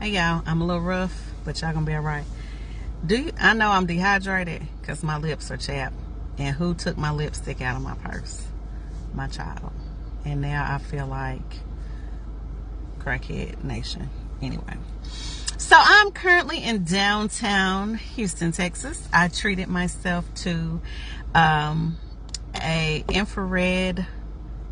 Hey y'all, I'm a little rough, but y'all gonna be alright. I know I'm dehydrated because my lips are chapped. And who took my lipstick out of my purse? My child. And now I feel like crackhead nation. Anyway. So I'm currently in downtown Houston, Texas. I treated myself to a infrared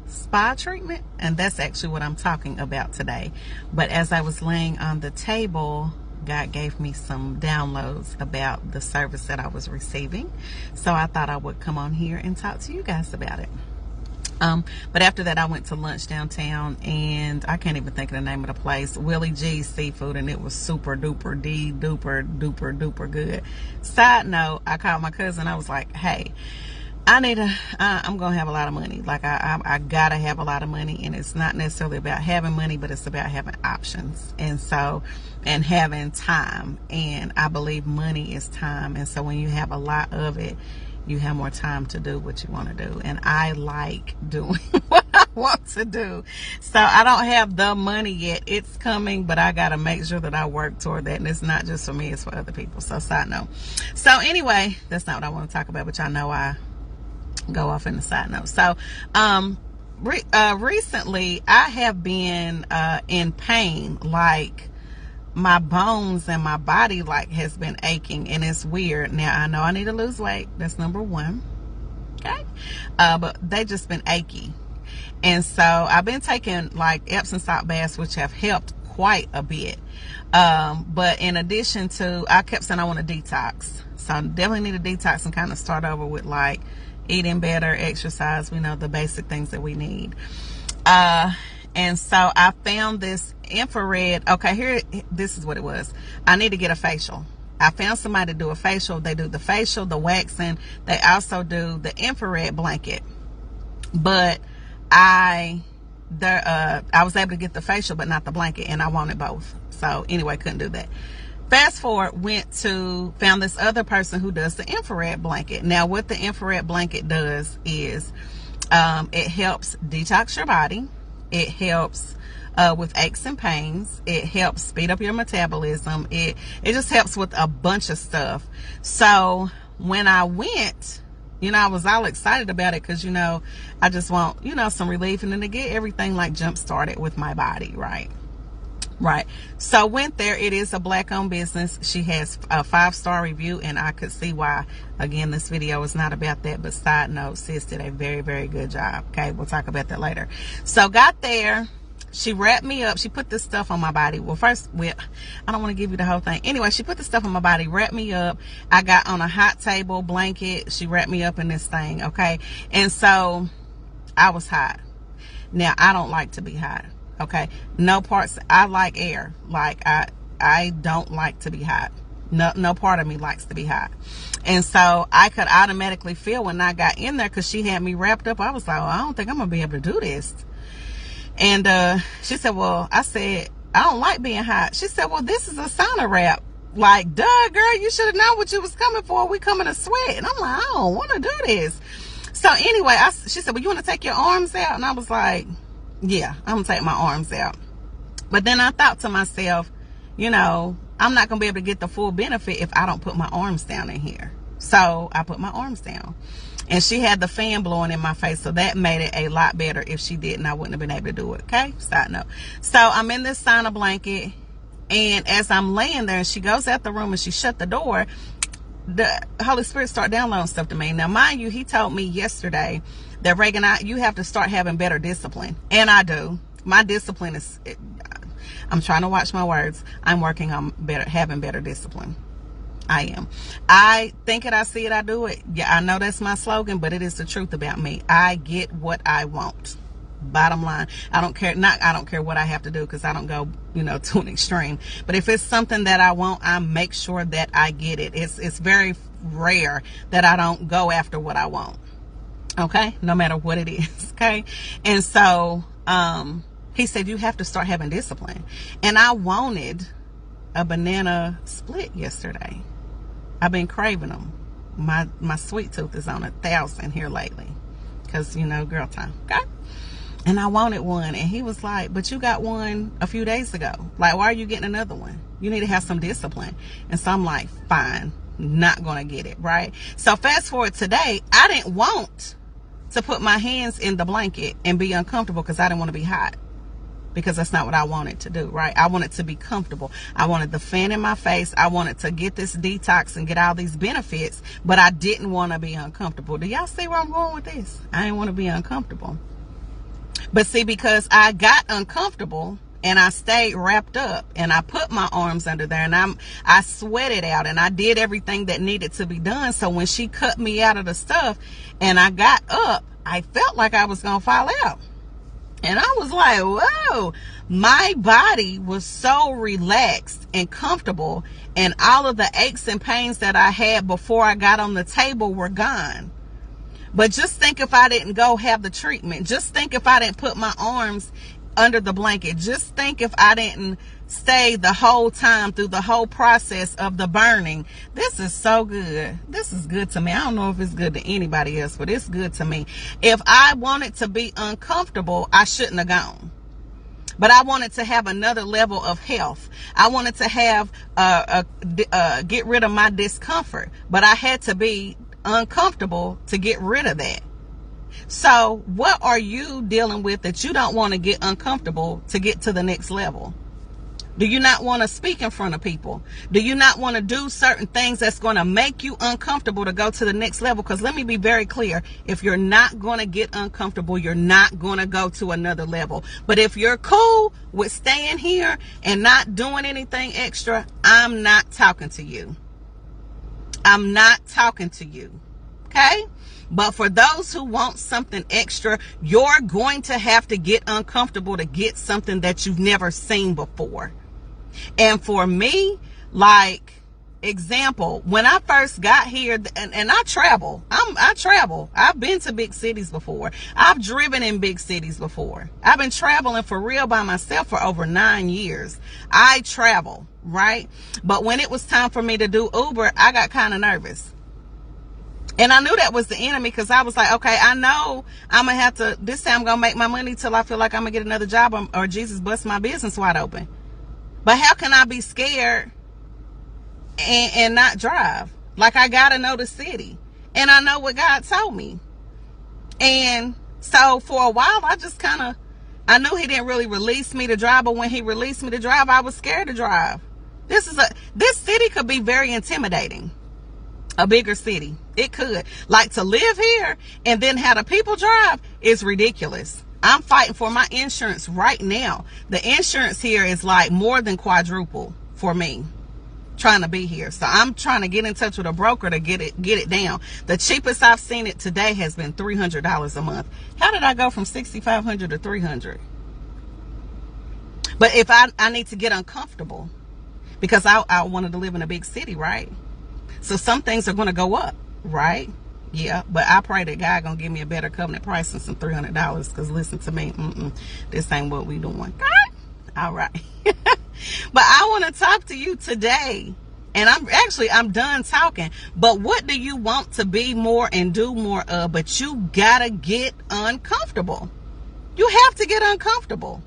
spa treatment, and that's actually what I'm talking about today. But as I was laying on the table, God gave me some downloads about the service that I was receiving, so I thought I would come on here and talk to you guys about it. But after that, I went to lunch downtown, and I can't even think of the name of the place, Willie G's Seafood, and it was super duper duper good. Side note, I called my cousin. I was like, hey, I'm gonna have a lot of money. Like I gotta have a lot of money, and it's not necessarily about having money, but it's about having options, and having time. And I believe money is time, and so when you have a lot of it, you have more time to do what you want to do. And I like doing what I want to do. So I don't have the money yet. It's coming, but I got to make sure that I work toward that. And it's not just for me, it's for other people. So side note. So anyway, that's not what I want to talk about, but y'all know I go off in the side note. So recently I have been in pain, like my bones and my body like has been aching, and it's weird. Now I know I need to lose weight. That's number one. Okay. But they just been achy. And so I've been taking like Epsom salt baths, which have helped quite a bit. But in addition to, I kept saying I want to detox. So I definitely need to detox and kind of start over with like eating better, exercise, we know the basic things that we need. And so I found this infrared. Okay, this is what it was. I need to get a facial. I found somebody to do a facial. They do the facial, the waxing. They also do the infrared blanket. But I was able to get the facial, but not the blanket, and I wanted both. So anyway, couldn't do that. Fast forward, found this other person who does the infrared blanket. Now, what the infrared blanket does is it helps detox your body. It helps with aches and pains. It helps speed up your metabolism. It just helps with a bunch of stuff. So when I went, I was all excited about it because, I just want, some relief and then to get everything like jump started with my body, right? Right. So went there. It is a Black-owned business. She has a 5-star review, and I could see why. Again, this video is not about that, but side note, sis did a very, very good job. Okay, we'll talk about that later. So got there. She wrapped me up. She put this stuff on my body. Well, first, I don't want to give you the whole thing. Anyway, she put the stuff on my body, wrapped me up. I got on a hot table blanket. She wrapped me up in this thing. Okay. And so I was hot. Now, I don't like to be hot. Okay, no parts. I like air. Like I don't like to be hot. No part of me likes to be hot. And so I could automatically feel when I got in there, because she had me wrapped up. I was like, well, I don't think I'm gonna be able to do this. And she said, well, I said, I don't like being hot. She said, well, this is a sauna wrap. Like, duh, girl, you should have known what you was coming for. We coming to sweat. And I'm like, I don't want to do this. So anyway, she said, well, you want to take your arms out? And I was like, yeah, I'm gonna take my arms out. But then I thought to myself, I'm not gonna be able to get the full benefit if I don't put my arms down in here. So I put my arms down, and she had the fan blowing in my face, so that made it a lot better. If she didn't, I wouldn't have been able to do it. Okay, side note. So I'm in this sauna blanket, and as I'm laying there, and she goes out the room and she shut the door, the Holy Spirit started downloading stuff to me. Now, mind you, he told me yesterday that, Reagan, you have to start having better discipline. And I do. My discipline is, I'm trying to watch my words. I'm working on having better discipline. I am. I think it, I see it, I do it. Yeah, I know that's my slogan, but it is the truth about me. I get what I want. Bottom line. I don't care what I have to do, because I don't go, to an extreme. But if it's something that I want, I make sure that I get it. It's very rare that I don't go after what I want. Okay, no matter what it is. Okay. And so he said, you have to start having discipline. And I wanted a banana split yesterday. I've been craving them. My sweet tooth is on 1,000 here lately, because girl time. Okay. And I wanted one. And he was like, but you got one a few days ago. Like, why are you getting another one? You need to have some discipline. And so I'm like, fine, not going to get it, right? So fast forward today, I didn't want to put my hands in the blanket and be uncomfortable because I didn't want to be hot. Because that's not what I wanted to do, right? I wanted to be comfortable. I wanted the fan in my face. I wanted to get this detox and get all these benefits, but I didn't want to be uncomfortable. Do y'all see where I'm going with this? I didn't want to be uncomfortable. But see, because I got uncomfortable and I stayed wrapped up and I put my arms under there and I sweated out and I did everything that needed to be done. So when she cut me out of the stuff and I got up, I felt like I was going to fall out. And I was like, whoa, my body was so relaxed and comfortable, and all of the aches and pains that I had before I got on the table were gone. But just think if I didn't go have the treatment. Just think if I didn't put my arms under the blanket. Just think if I didn't stay the whole time through the whole process of the burning. This is so good. This is good to me. I don't know if it's good to anybody else, but it's good to me. If I wanted to be uncomfortable, I shouldn't have gone. But I wanted to have another level of health. I wanted to have get rid of my discomfort, but I had to be uncomfortable to get rid of that. So what are you dealing with that you don't want to get uncomfortable to get to the next level? Do you not want to speak in front of people? Do you not want to do certain things that's going to make you uncomfortable to go to the next level? Because let me be very clear. If you're not going to get uncomfortable, you're not going to go to another level. But if you're cool with staying here and not doing anything extra, I'm not talking to you. I'm not talking to you. Okay? But for those who want something extra, you're going to have to get uncomfortable to get something that you've never seen before. And for me, like, example, when I first got here, and I travel, I travel. I've been to big cities before. I've driven in big cities before. I've been traveling for real by myself for over 9 years. I travel, right? But when it was time for me to do Uber, I got kind of nervous. And I knew that was the enemy because I was like, okay, I know I'm going to have to, this time I'm going to make my money till I feel like I'm going to get another job or Jesus bust my business wide open. But how can I be scared and not drive? Like, I got to know the city. And I know what God told me. And so for a while, I just kind of, I knew he didn't really release me to drive. But when he released me to drive, I was scared to drive. This city could be very intimidating. A bigger city. It could. Like, to live here and then have the people drive is ridiculous. I'm fighting for my insurance right now. The insurance here is like more than quadruple for me trying to be here. So I'm trying to get in touch with a broker to get it down. The cheapest I've seen it today has been $300 a month. How did I go from $6,500 to $300? But if I need to get uncomfortable because I wanted to live in a big city, right? So some things are going to go up, right? Yeah, but I pray that God going to give me a better covenant price than some $300 because listen to me, this ain't what we doing. All right. But I want to talk to you today. And I'm done talking. But what do you want to be more and do more of? But you got to get uncomfortable. You have to get uncomfortable.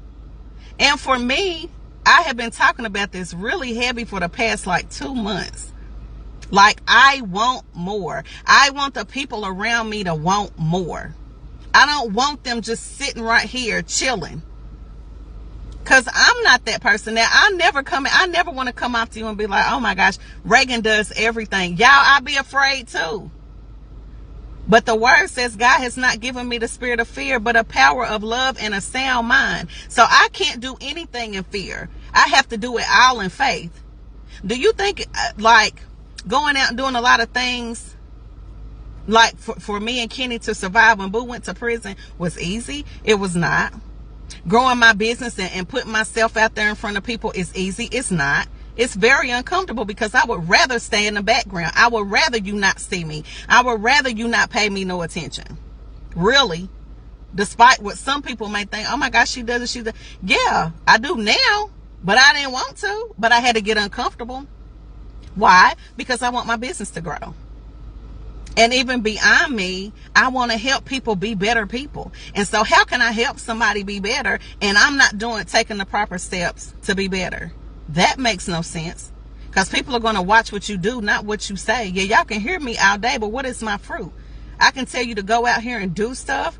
And for me, I have been talking about this really heavy for the past like 2 months. Like, I want more. I want the people around me to want more. I don't want them just sitting right here chilling. Because I'm not that person. Now, I never want to come up to you and be like, oh my gosh, Reagan does everything. Y'all, I be afraid too. But the word says God has not given me the spirit of fear, but a power of love and a sound mind. So I can't do anything in fear. I have to do it all in faith. Do you think, like, going out and doing a lot of things, like for me and Kenny to survive when Boo went to prison, was easy? It was not. Growing my business and putting myself out there in front of people is easy? It's not. It's very uncomfortable because I would rather stay in the background. I would rather you not see me. I would rather you not pay me no attention. Really. Despite what some people may think, oh my gosh, she does it. Yeah, I do now, but I didn't want to. But I had to get uncomfortable. Why? Because I want my business to grow. And even beyond me, I want to help people be better people. And so how can I help somebody be better and I'm not taking the proper steps to be better? That makes no sense. Because people are going to watch what you do, not what you say. Yeah, y'all can hear me all day, but what is my fruit? I can tell you to go out here and do stuff.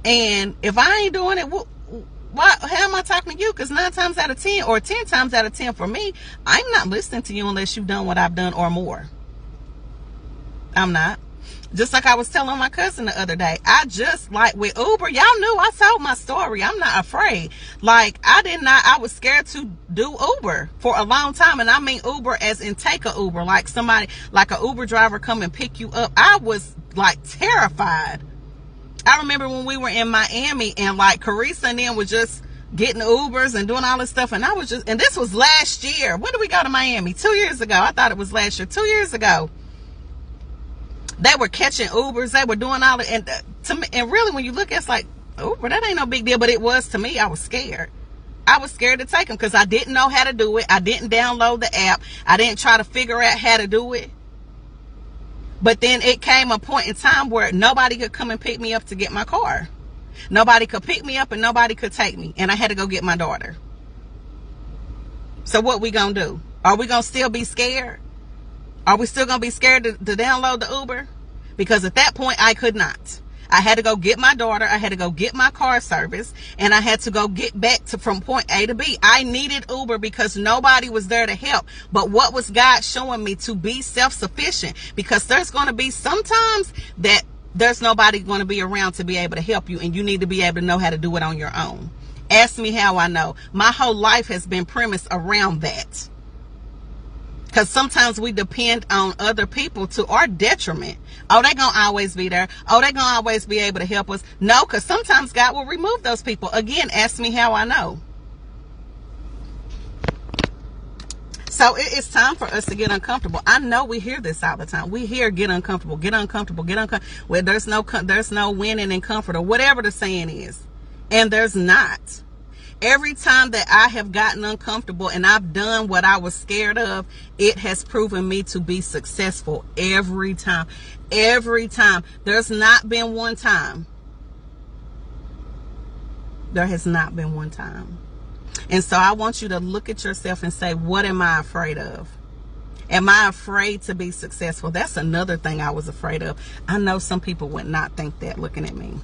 And if I ain't doing it, how am I talking to you? Because 9 times out of 10 or 10 times out of 10 for me, I'm not listening to you unless you've done what I've done or more. I'm not. Just like I was telling my cousin the other day, I just like with Uber, y'all knew I told my story. I'm not afraid. Like I was scared to do Uber for a long time. And I mean Uber as in take a Uber, like somebody, like a Uber driver come and pick you up. I was like terrified. I remember when we were in Miami and like Carissa and them was just getting Ubers and doing all this stuff. And I was just, and this was last year. When did we go to Miami? 2 years ago. I thought it was last year. 2 years ago. They were catching Ubers. They were doing all it. And to me, and really, when you look, it's like, Uber, that ain't no big deal. But it was to me. I was scared. I was scared to take them because I didn't know how to do it. I didn't download the app. I didn't try to figure out how to do it. But then it came a point in time where nobody could come and pick me up to get my car. Nobody could pick me up and nobody could take me. And I had to go get my daughter. So what we gonna do? Are we gonna still be scared? Are we still going to be scared to download the Uber? Because at that point, I could not. I had to go get my daughter. I had to go get my car service. And I had to go get back from point A to B. I needed Uber because nobody was there to help. But what was God showing me? To be self-sufficient. Because there's going to be sometimes that there's nobody going to be around to be able to help you. And you need to be able to know how to do it on your own. Ask me how I know. My whole life has been premised around that. Because sometimes we depend on other people to our detriment. Oh, they're going to always be there. Oh, they're going to always be able to help us. No, because sometimes God will remove those people. Again, ask me how I know. So it's time for us to get uncomfortable. I know we hear this all the time. We hear get uncomfortable, get uncomfortable, get uncomfortable. Well, there's no winning in comfort or whatever the saying is. And there's not. Every time that I have gotten uncomfortable and I've done what I was scared of, it has proven me to be successful every time. Every time. There's not been one time. There has not been one time. And so I want you to look at yourself and say, what am I afraid of? Am I afraid to be successful? That's another thing I was afraid of. I know some people would not think that looking at me.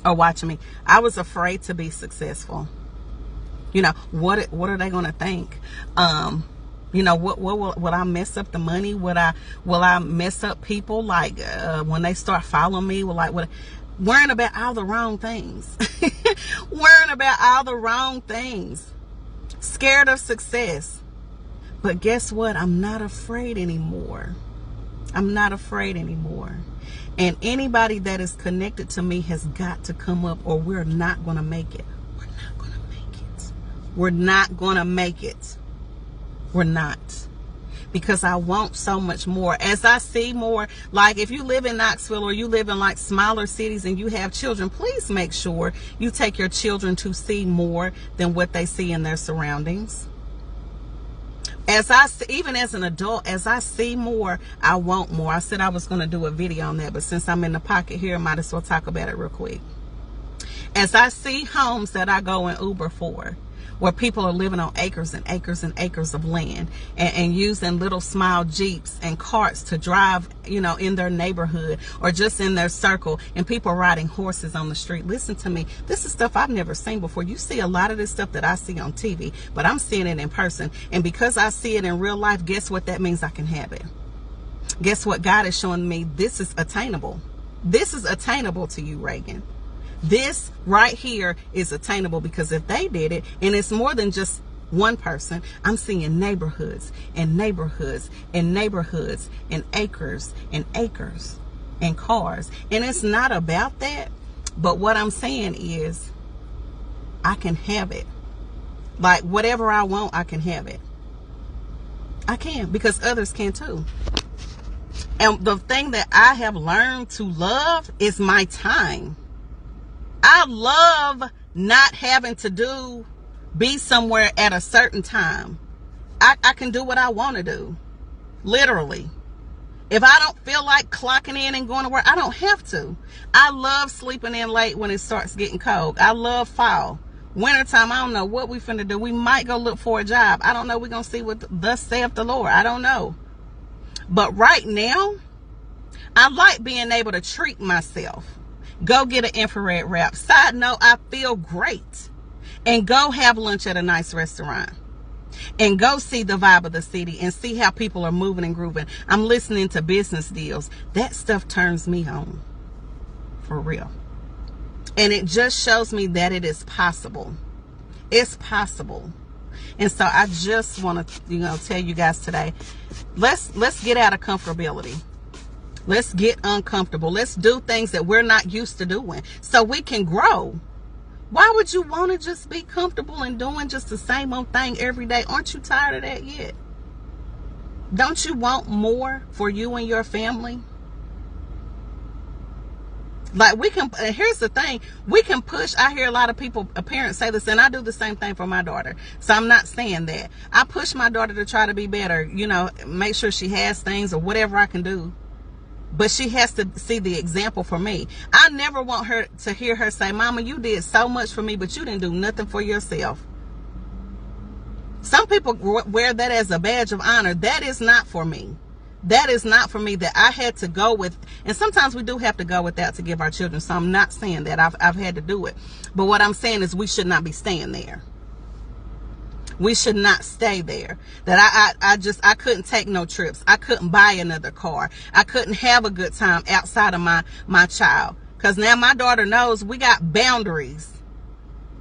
Or watching me. I was afraid to be successful. You know, what are they going to think? You know, will I mess up the money? Will I mess up people? Like when they start following me, worrying about all the wrong things. Worrying about all the wrong things. Scared of success. But guess what? I'm not afraid anymore. I'm not afraid anymore. And anybody that is connected to me has got to come up or we're not going to make it. We're not going to make it. We're not going to make it. We're not. Because I want so much more. As I see more, like if you live in Knoxville or you live in like smaller cities and you have children, please make sure you take your children to see more than what they see in their surroundings. Even as an adult, as I see more, I want more. I said I was going to do a video on that, but since I'm in the pocket here, I might as well talk about it real quick. As I see homes that I go and Uber for, where people are living on acres and acres and acres of land and using little small Jeeps and carts to drive, you know, in their neighborhood or just in their circle, and people riding horses on the street. Listen to me. This is stuff I've never seen before. You see a lot of this stuff that I see on TV, but I'm seeing it in person. And because I see it in real life, guess what that means? I can have it. Guess what God is showing me? This is attainable. This is attainable to you, Reagan. This right here is attainable because if they did it, and it's more than just one person, I'm seeing neighborhoods and neighborhoods and neighborhoods and acres and acres and cars. And it's not about that. But what I'm saying is I can have it. Like whatever I want, I can have it. I can because others can too. And the thing that I have learned to love is my time. I love not having to be somewhere at a certain time. I can do what I want to do. Literally. If I don't feel like clocking in and going to work, I don't have to. I love sleeping in late when it starts getting cold. I love fall. Wintertime, I don't know what we finna do. We might go look for a job. I don't know. We're going to see what thus saith the Lord. I don't know. But right now, I like being able to treat myself. Go get an infrared wrap. Side note, I feel great. And go have lunch at a nice restaurant. And go see the vibe of the city and see how people are moving and grooving. I'm listening to business deals. That stuff turns me on. For real. And it just shows me that it is possible. It's possible. And so I just want to, tell you guys today, let's get out of comfortability. Let's get uncomfortable. Let's do things that we're not used to doing so we can grow. Why would you want to just be comfortable and doing just the same old thing every day? Aren't you tired of that yet? Don't you want more for you and your family? Like here's the thing, we can push. I hear a lot of parents say this, and I do the same thing for my daughter. So I'm not saying that. I push my daughter to try to be better, make sure she has things or whatever I can do. But she has to see the example for me. I never want her to hear her say, Mama, you did so much for me, but you didn't do nothing for yourself. Some people wear that as a badge of honor. That is not for me. That is not for me, that I had to go with. And sometimes we do have to go without to give our children. So I'm not saying that I've had to do it. But what I'm saying is we should not be staying there. We should not stay there. That I couldn't take no trips. I couldn't buy another car. I couldn't have a good time outside of my child. Because now my daughter knows we got boundaries.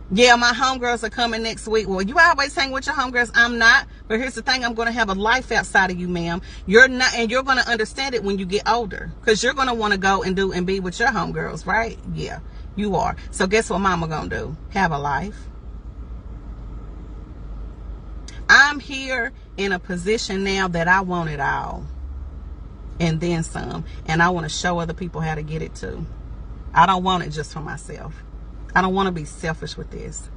Yeah, my homegirls are coming next week. Well, you always hang with your homegirls. I'm not. But here's the thing. I'm going to have a life outside of you, ma'am. You're not, and you're going to understand it when you get older. Because you're going to want to go and do and be with your homegirls, right? Yeah, you are. So guess what mama going to do? Have a life. I'm here in a position now that I want it all. And then some. And I want to show other people how to get it too. I don't want it just for myself. I don't want to be selfish with this.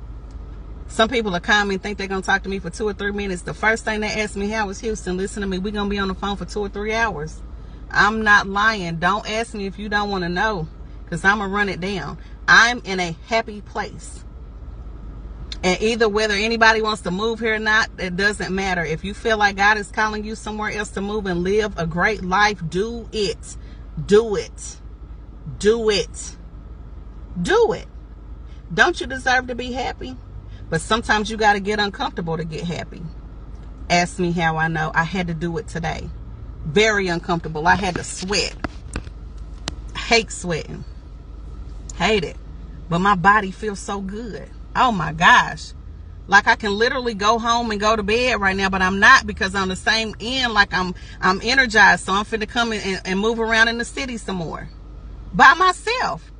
Some people are coming and think they're going to talk to me for 2 or 3 minutes. The first thing they ask me, how was Houston? Listen to me. We're going to be on the phone for 2 or 3 hours. I'm not lying. Don't ask me if you don't want to know. Because I'm going to run it down. I'm in a happy place. And either whether anybody wants to move here or not, it doesn't matter. If you feel like God is calling you somewhere else to move and live a great life, do it. Do it. Do it. Do it. Don't you deserve to be happy? But sometimes you got to get uncomfortable to get happy. Ask me how I know. I had to do it today. Very uncomfortable. I had to sweat. Hate sweating. Hate it. But my body feels so good. Oh my gosh. Like I can literally go home and go to bed right now, but I'm not, because on the same end, like I'm energized. So I'm finna come in and move around in the city some more. By myself.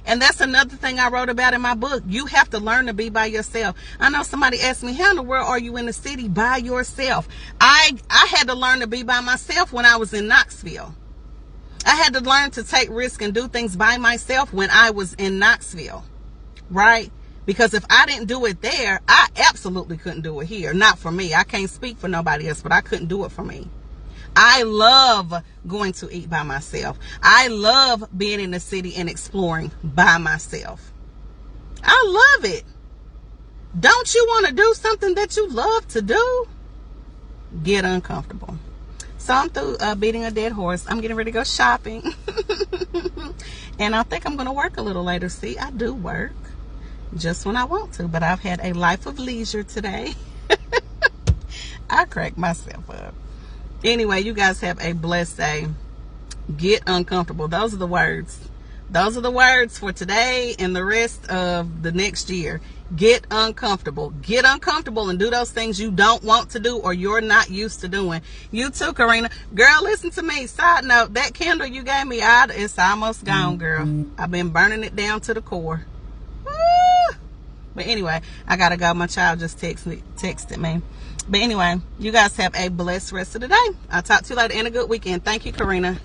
And that's another thing I wrote about in my book. You have to learn to be by yourself. I know somebody asked me, how in the world are you in the city by yourself? I had to learn to be by myself when I was in Knoxville. I had to learn to take risks and do things by myself when I was in Knoxville. Right? Because if I didn't do it there, I absolutely couldn't do it here. Not for me. I can't speak for nobody else, but I couldn't do it for me. I love going to eat by myself. I love being in the city and exploring by myself. I love it. Don't you want to do something that you love to do? Get uncomfortable. So I'm through beating a dead horse. I'm getting ready to go shopping. And I think I'm going to work a little later. See, I do work just when I want to, but I've had a life of leisure today. I crack myself up. Anyway, you guys have a blessed day. Get uncomfortable. Those are the words. Those are the words for today and the rest of the next year. Get uncomfortable. Get uncomfortable and do those things you don't want to do or you're not used to doing. You too, Karina. Girl, listen to me. Side note, that candle you gave me, it's almost gone, girl. I've been burning it down to the core. Woo! But anyway, I gotta go. My child just texted me. But anyway, you guys have a blessed rest of the day. I'll talk to you later and a good weekend. Thank you, Karina.